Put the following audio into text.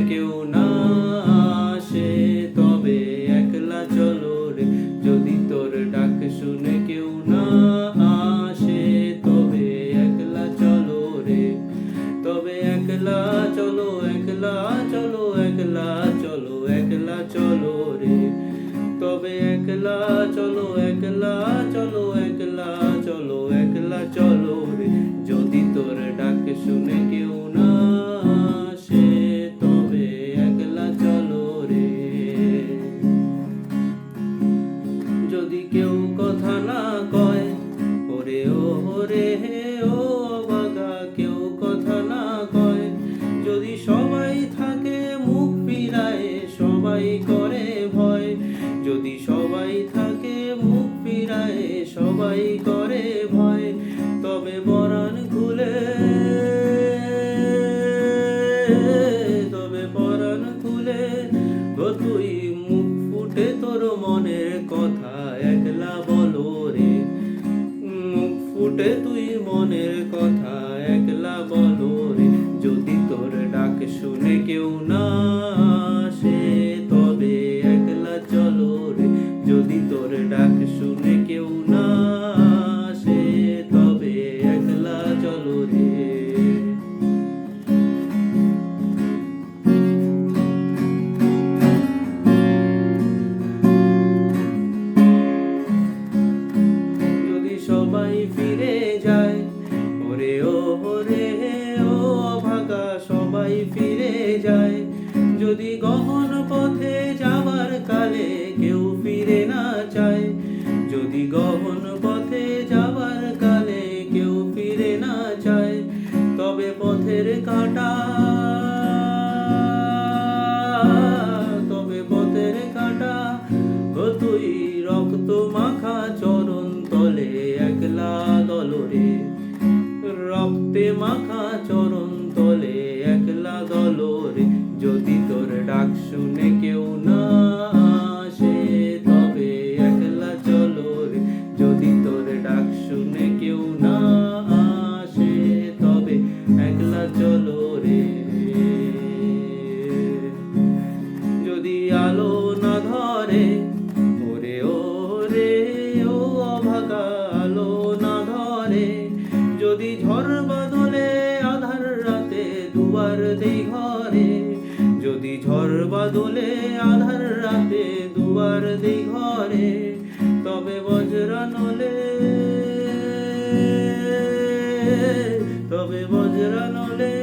কেউ না আসে তবে একলা চলো রে। যদি তোর ডাক শুনে কেউ না আসে তবে একলা চলো রে। তবে একলা চলো, একলা চলো, একলা চলো, একলা চলো রে। তবে একলা চলো, একলা চলো, একলা চলো, একলা চলো রে। যদি তোর ডাক শুনে কেউ না আসে তবে একলা চলো রে। যদি কেউ কথা না কয় ওরে ও রে ও অভাগা, কেউ কথা না কয়, যদি সবাই থাকে মুখ ফিরায় সবাই করে ভয়, যদি সবাই থাকে মুখ ফিরায় সবাই করে ভয়, তবে পরাণ খুলে, তবে পরাণ খুলে ও তুই মুখ ফুটে তোর মনের কথা একলা বলো রে। মুখ ফুটে তুই মনের কথা একলা বলো রে। যদি তোর ডাক শুনে কেউ না আসে তবে একলা চলো রে। যদি তোর ডাক শুনে কেউ না আসে তবে একলা চলো রে। যদি সবাই ফিরে যায় ওরে ও রে ও অভাগা, সবাই ফিরে যায়, যদি গহন পথে যাবার কালে কেউ ফিরে না চায়, যদি গহন পথে যাবার কালে কেউ ফিরে না চায়, তবে পথের কাঁটা, তবে পথের কাঁটা ও তুই রক্ত মাখা চরণ তলে একলা দলরে। রক্তে মাখা চরণ তলে একলা দলরে। যদি তোর ডাক শুনে কেউ না আসে তবে একলা চলো রে। যদি তোর ডাক শুনে কেউ না আসে তবে একলা চলো রে। যদি আলো না ধরে ওরে ও রে ও অভাগা, আলো না ধরে, যদি ঝড় বাদলে আধার রাতে দুয়ার দেই ঘরে, যদি ঝড় বাদলে আধার রাতে দুয়ার দেই ঘরে, তবে বজ্রানলে, তবে বজ্রানলে